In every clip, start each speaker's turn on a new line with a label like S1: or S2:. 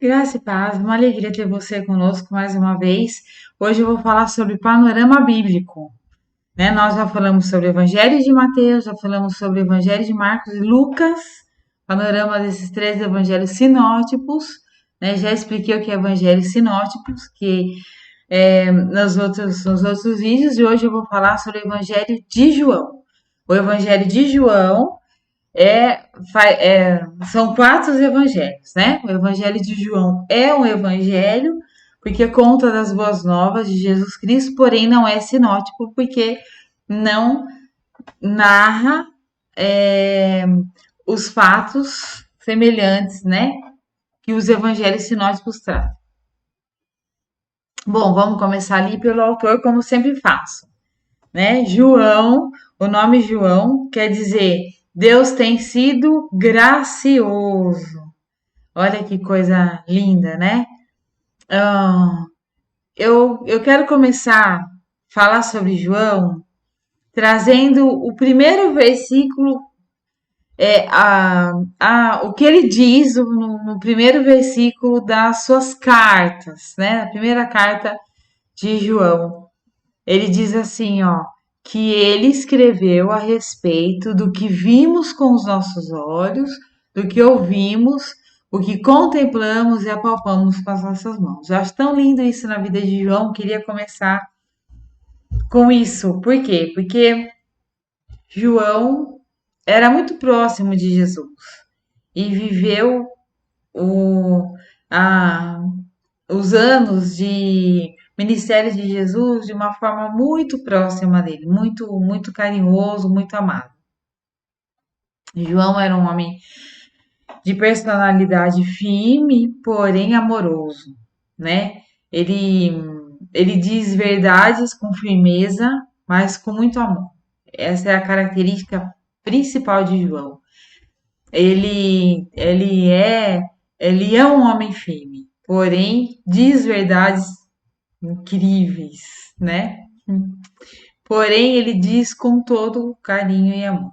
S1: Graça e paz, uma alegria ter você conosco mais uma vez. Hoje eu vou falar sobre panorama bíblico, né? Nós já falamos sobre o Evangelho de Mateus, já falamos sobre o Evangelho de Marcos e Lucas, panorama desses três evangelhos sinóticos, né? Já expliquei o que é evangelhos sinóticos, que nos outros vídeos, e hoje eu vou falar sobre o Evangelho de João. O Evangelho de João são quatro evangelhos, né? O Evangelho de João é um evangelho porque conta das boas novas de Jesus Cristo, porém não é sinótico porque não narra é, os fatos semelhantes, né? Que os evangelhos sinóticos trazem. Bom, vamos começar ali pelo autor, como sempre faço, né? João, o nome João quer dizer Deus tem sido gracioso. Olha que coisa linda, né? Ah, eu quero começar a falar sobre João trazendo o primeiro versículo, o que ele diz no primeiro versículo das suas cartas, né? A primeira carta de João. Ele diz assim, ó, que ele escreveu a respeito do que vimos com os nossos olhos, do que ouvimos, o que contemplamos e apalpamos com as nossas mãos. Eu acho tão lindo isso na vida de João, queria começar com isso. Por quê? Porque João era muito próximo de Jesus e viveu o, a, os anos de ministério de Jesus de uma forma muito próxima dele, muito carinhoso, muito amado. João era um homem de personalidade firme, porém amoroso, né? Ele ele diz verdades com firmeza, mas com muito amor. Essa é a característica principal de João. Ele ele é ele é um homem firme, porém diz verdades incríveis, né? Porém, ele diz com todo carinho e amor.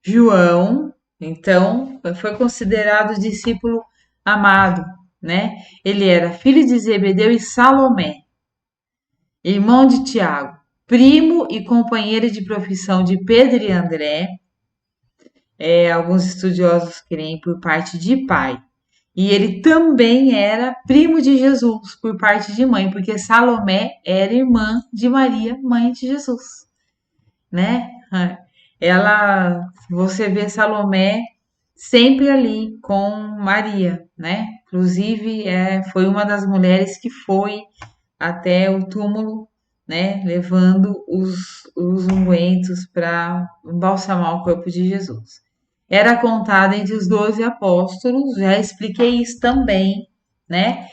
S1: João, então, foi considerado discípulo amado, né? Ele era filho de Zebedeu e Salomé, irmão de Tiago, primo e companheiro de profissão de Pedro e André. Alguns estudiosos creem por parte de pai. E ele também era primo de Jesus por parte de mãe, porque Salomé era irmã de Maria, mãe de Jesus, né? Ela, você vê Salomé sempre ali com Maria, né? Inclusive, foi uma das mulheres que foi até o túmulo, né? Levando os ungüentos para embalsamar o corpo de Jesus. Era contada entre os 12 apóstolos, já expliquei isso também, né?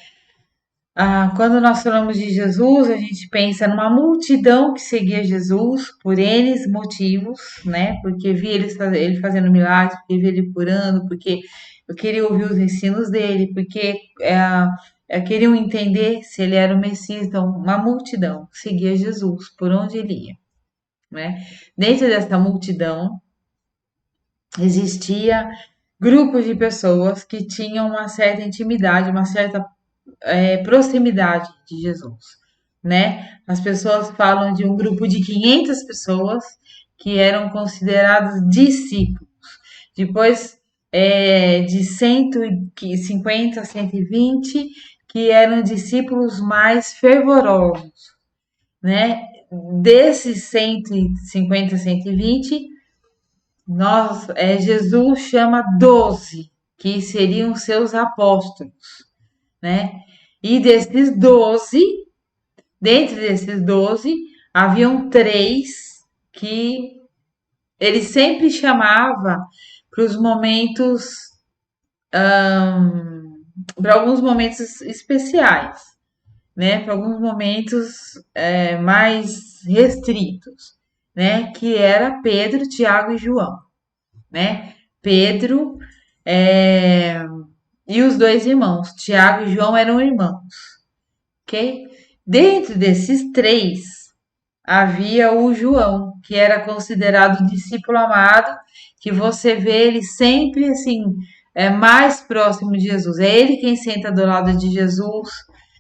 S1: Quando nós falamos de Jesus, a gente pensa numa multidão que seguia Jesus por N motivos, né? Porque via ele fazendo milagres, porque via ele curando, porque eu queria ouvir os ensinos dele, porque queriam entender se ele era o Messias. Então, uma multidão seguia Jesus por onde ele ia, né? Dentro dessa multidão existia grupos de pessoas que tinham uma certa intimidade, uma certa proximidade de Jesus, né? As pessoas falam de um grupo de 500 pessoas que eram considerados discípulos. Depois, de 150 a 120 que eram discípulos mais fervorosos, né? Desses 150 a 120, Jesus chama 12, que seriam seus apóstolos, né? E dentre desses 12, haviam três que ele sempre chamava para os momentos, para alguns momentos especiais, né? Para alguns momentos mais restritos, né? Que era Pedro, Tiago e João, né? Pedro e os dois irmãos, Tiago e João eram irmãos, ok? Dentro desses três, havia o João, que era considerado discípulo amado, que você vê ele sempre assim, mais próximo de Jesus. É ele quem senta do lado de Jesus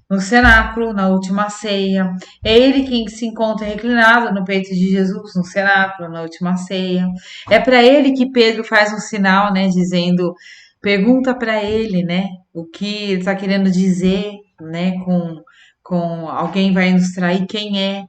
S1: no cenáculo, na última ceia. É ele quem se encontra reclinado no peito de Jesus no cenáculo, na última ceia. É para ele que Pedro faz um sinal, né, dizendo, pergunta para ele, né, o que ele está querendo dizer, né, com alguém vai nos trair, quem é,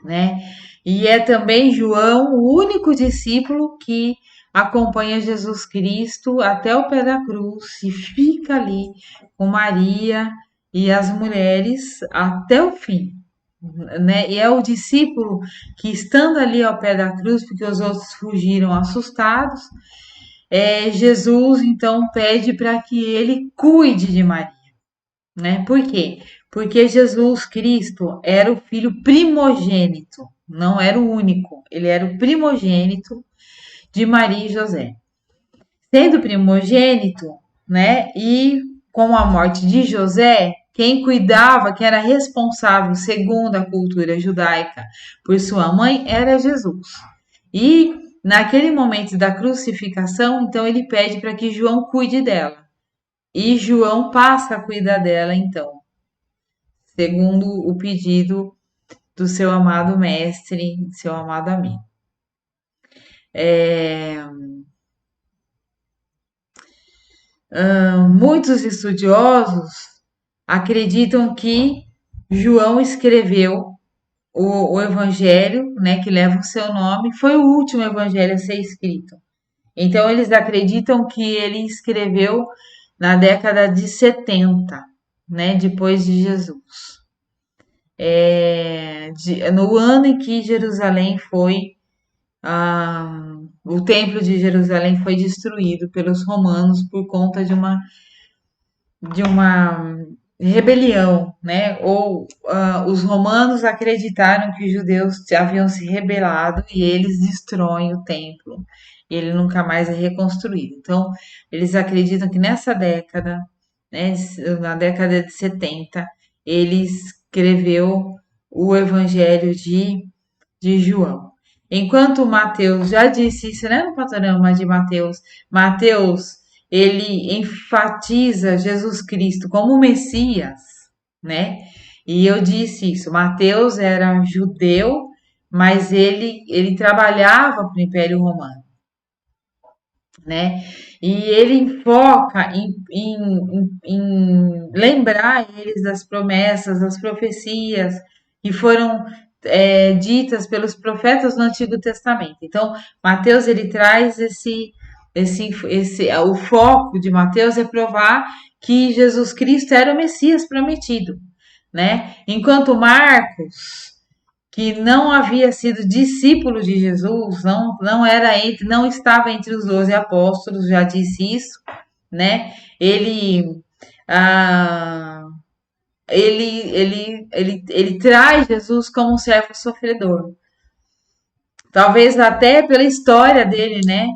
S1: né? E é também João, o único discípulo que acompanha Jesus Cristo até o pé da cruz e fica ali com Maria e as mulheres até o fim, né? E é o discípulo que, estando ali ao pé da cruz, porque os outros fugiram assustados, Jesus então pede para que ele cuide de Maria, né? Por quê? Porque Jesus Cristo era o filho primogênito, não era o único, ele era o primogênito de Maria e José. Sendo primogênito, né? E com a morte de José, quem cuidava, quem era responsável, segundo a cultura judaica, por sua mãe, era Jesus. E naquele momento da crucificação, então ele pede para que João cuide dela. E João passa a cuidar dela, então, segundo o pedido do seu amado mestre, seu amado amigo. Muitos estudiosos acreditam que João escreveu o evangelho, né, que leva o seu nome, foi o último evangelho a ser escrito. Então, eles acreditam que ele escreveu na década de 70, né, depois de Jesus. No ano em que Jerusalém foi o templo de Jerusalém foi destruído pelos romanos por conta de uma rebelião, né? Ou os romanos acreditaram que os judeus haviam se rebelado e eles destroem o templo. E ele nunca mais é reconstruído. Então, eles acreditam que nessa década, né, na década de 70, ele escreveu o Evangelho de João. Enquanto Mateus já disse isso, né, no panorama de Mateus, Mateus ele enfatiza Jesus Cristo como Messias, né? E eu disse isso, Mateus era judeu, mas ele trabalhava para o Império Romano, né? E ele foca em lembrar eles das promessas, das profecias que foram ditas pelos profetas no Antigo Testamento. Então, Mateus ele traz o foco de Mateus é provar que Jesus Cristo era o Messias prometido, né? Enquanto Marcos que não havia sido discípulo de Jesus, não estava entre os 12 apóstolos, já disse isso, né? Ah, ele traz Jesus como um servo sofredor. Talvez até pela história dele, né?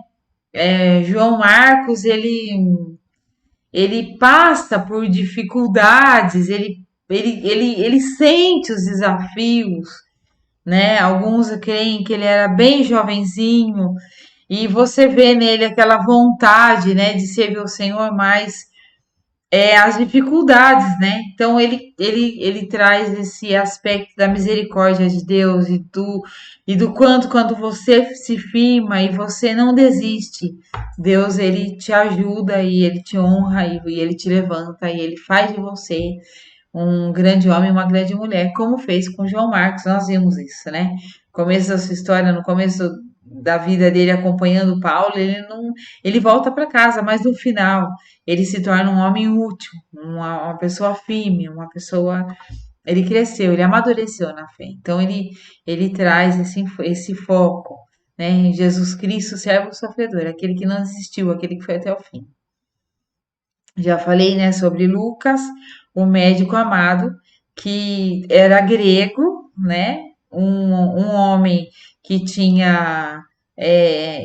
S1: João Marcos, ele passa por dificuldades, ele sente os desafios, né? Alguns creem que ele era bem jovenzinho e você vê nele aquela vontade, né, de servir o Senhor, mas as dificuldades, né? Então ele traz esse aspecto da misericórdia de Deus e do quanto quando você se firma e você não desiste, Deus ele te ajuda e ele te honra e ele te levanta e ele faz de você um grande homem e uma grande mulher, como fez com João Marcos. Nós vimos isso, né? No começo da sua história, no começo da vida dele acompanhando Paulo, ele volta para casa, mas no final ele se torna um homem útil, uma pessoa firme, uma pessoa. Ele cresceu, ele amadureceu na fé. Então ele traz esse foco, né? Em Jesus Cristo, servo sofredor, aquele que não desistiu, aquele que foi até o fim. Já falei, né, sobre Lucas, o médico amado, que era grego, né, um homem que tinha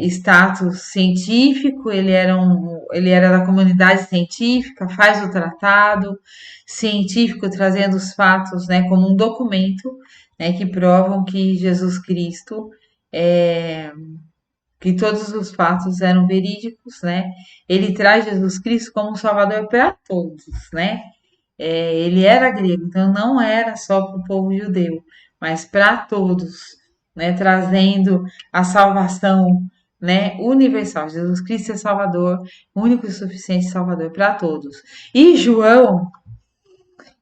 S1: status científico, ele era da comunidade científica, faz o tratado científico trazendo os fatos, né, como um documento, né, que provam que Jesus Cristo que todos os fatos eram verídicos, né? Ele traz Jesus Cristo como Salvador para todos, né? Ele era grego, então não era só para o povo judeu, mas para todos, né? Trazendo a salvação, né? Universal. Jesus Cristo é Salvador, único e suficiente Salvador para todos. E João,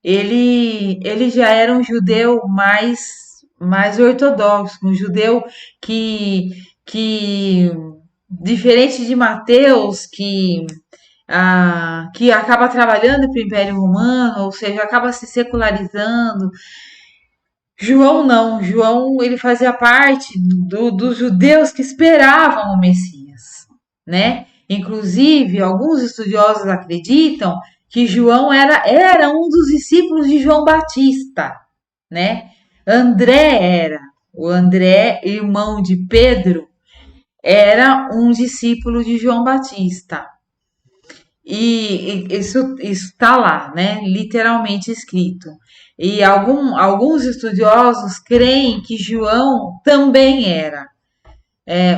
S1: ele já era um judeu mais ortodoxo, um judeu que diferente de Mateus, que acaba trabalhando para o Império Romano, ou seja, acaba se secularizando. João não, João ele fazia parte dos judeus que esperavam o Messias, né? Inclusive, alguns estudiosos acreditam que João era um dos discípulos de João Batista, né? O André, irmão de Pedro, era um discípulo de João Batista. E isso está lá, né? Literalmente escrito. E alguns estudiosos creem que João também era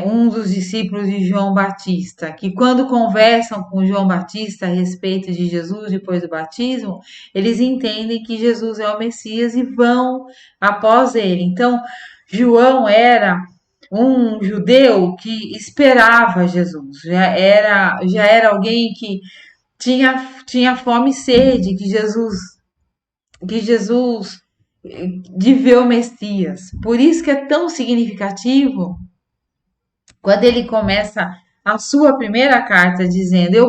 S1: um dos discípulos de João Batista, que quando conversam com João Batista a respeito de Jesus depois do batismo, eles entendem que Jesus é o Messias e vão após ele. Então, João era um judeu que esperava Jesus, já era alguém que tinha fome e sede, que Jesus de ver o Messias. Por isso que é tão significativo quando ele começa a sua primeira carta dizendo: eu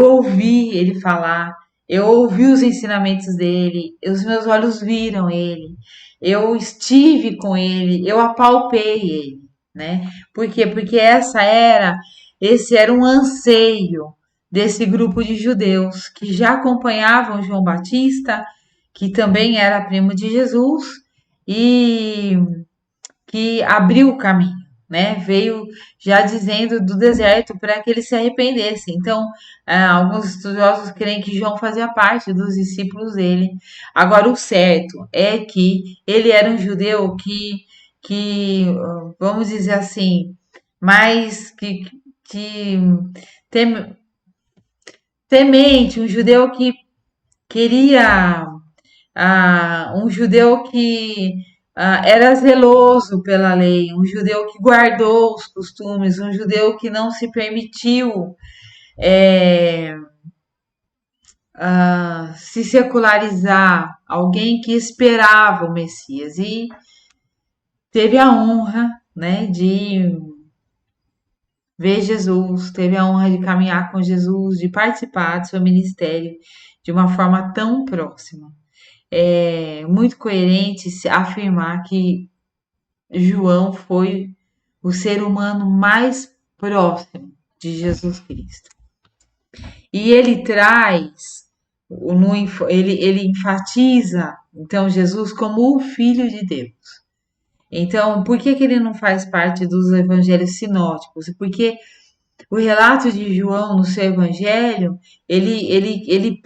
S1: ouvi ele falar, eu ouvi os ensinamentos dele, os meus olhos viram ele, eu estive com ele, eu apalpei ele, né? Por quê? Porque esse era um anseio desse grupo de judeus que já acompanhavam João Batista, que também era primo de Jesus, e que abriu o caminho, né? Veio já dizendo do deserto para que ele se arrependesse. Então, alguns estudiosos creem que João fazia parte dos discípulos dele. Agora, o certo é que ele era um judeu que vamos dizer assim, mais que tem, temente, um judeu que queria, um judeu que era zeloso pela lei, um judeu que guardou os costumes, um judeu que não se permitiu é, se secularizar, alguém que esperava o Messias e teve a honra, né, de ver Jesus, teve a honra de caminhar com Jesus, de participar do seu ministério de uma forma tão próxima. É muito coerente se afirmar que João foi o ser humano mais próximo de Jesus Cristo. E ele traz, ele enfatiza, então, Jesus como o Filho de Deus. Então, por que ele não faz parte dos evangelhos sinóticos? Porque o relato de João no seu evangelho, ele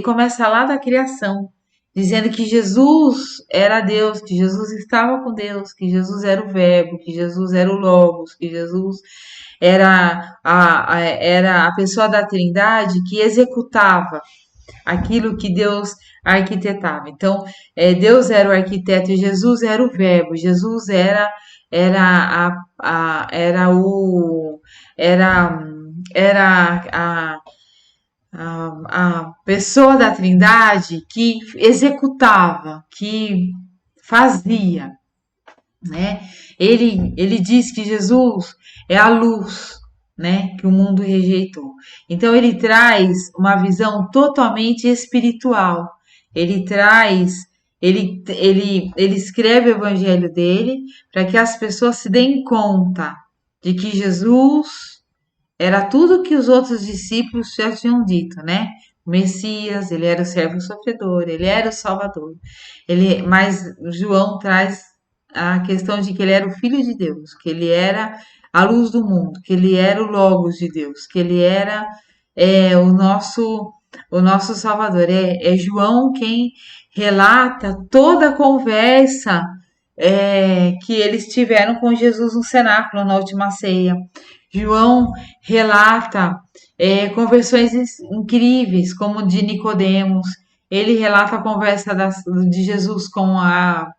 S1: começa lá da criação, dizendo que Jesus era Deus, que Jesus estava com Deus, que Jesus era o Verbo, que Jesus era o Logos, que Jesus era a pessoa da Trindade que executava aquilo que Deus arquitetava. Então, Deus era o arquiteto e Jesus era o Verbo. Jesus era a, era o era era a pessoa da Trindade que executava, que fazia, né? Ele diz que Jesus é a luz, né? Que o mundo rejeitou. Então ele traz uma visão totalmente espiritual. Ele traz, ele escreve o evangelho dele para que as pessoas se deem conta de que Jesus era tudo que os outros discípulos já tinham dito, né? O Messias, ele era o servo sofredor, ele era o Salvador. Mas João traz a questão de que ele era o Filho de Deus, que ele era a luz do mundo, que ele era o Logos de Deus, que ele era o nosso Salvador. É João quem relata toda a conversa que eles tiveram com Jesus no cenáculo na última ceia. João relata conversões incríveis, como de Nicodemos. Ele relata a conversa de Jesus com a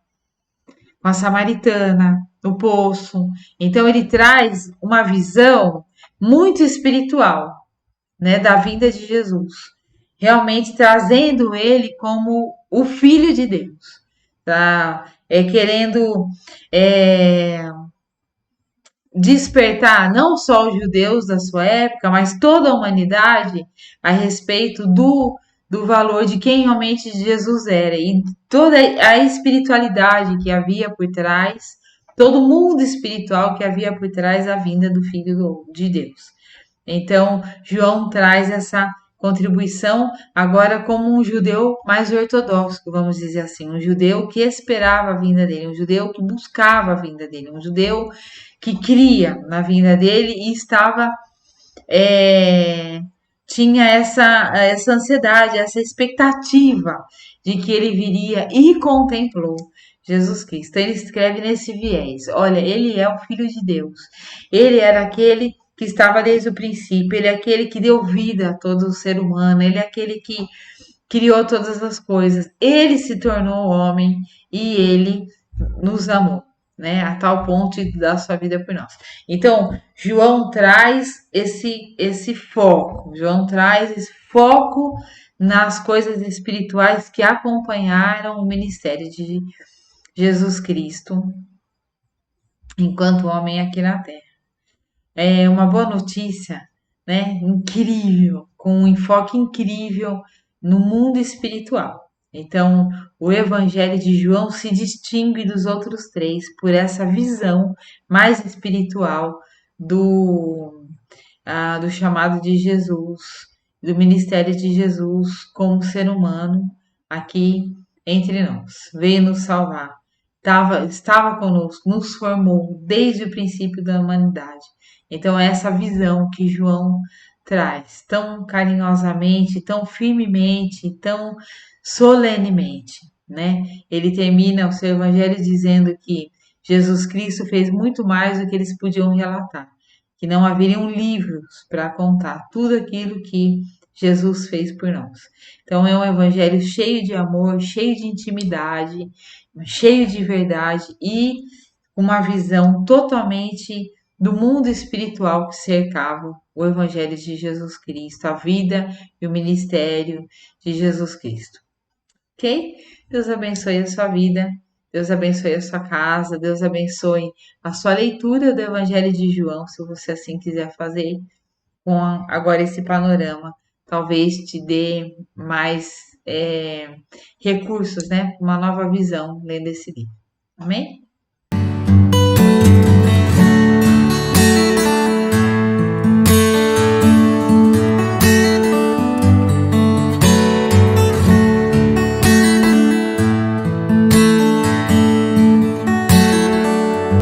S1: samaritana, no poço. Então ele traz uma visão muito espiritual, né, da vinda de Jesus, realmente trazendo ele como o Filho de Deus, tá? Querendo é, despertar não só os judeus da sua época, mas toda a humanidade a respeito do valor de quem realmente Jesus era e toda a espiritualidade que havia por trás, todo o mundo espiritual que havia por trás da vinda do Filho de Deus. Então, João traz essa contribuição agora como um judeu mais ortodoxo, vamos dizer assim, um judeu que esperava a vinda dele, um judeu que buscava a vinda dele, um judeu que cria na vinda dele e estava é, tinha essa ansiedade, essa expectativa de que ele viria e contemplou Jesus Cristo. Ele escreve nesse viés: olha, ele é o Filho de Deus, ele era aquele que estava desde o princípio, ele é aquele que deu vida a todo ser humano, ele é aquele que criou todas as coisas, ele se tornou homem e ele nos amou, né? A tal ponto de dar sua vida por nós. Então, João traz esse foco, João traz esse foco nas coisas espirituais que acompanharam o ministério de Jesus Cristo enquanto homem aqui na Terra. É uma boa notícia, né? Incrível, com um enfoque incrível no mundo espiritual. Então, o Evangelho de João se distingue dos outros três por essa visão mais espiritual do, do chamado de Jesus, do ministério de Jesus como ser humano aqui entre nós. Veio nos salvar, estava conosco, nos formou desde o princípio da humanidade. Então, é essa visão que João traz tão carinhosamente, tão firmemente, tão solenemente, né? Ele termina o seu evangelho dizendo que Jesus Cristo fez muito mais do que eles podiam relatar, que não haveriam livros para contar tudo aquilo que Jesus fez por nós. Então é um evangelho cheio de amor, cheio de intimidade, cheio de verdade e uma visão totalmente do mundo espiritual que cercava o Evangelho de Jesus Cristo, a vida e o ministério de Jesus Cristo. Ok? Deus abençoe a sua vida, Deus abençoe a sua casa, Deus abençoe a sua leitura do Evangelho de João, se você assim quiser fazer, com agora esse panorama. Talvez te dê mais recursos, né? Uma nova visão lendo esse livro. Amém?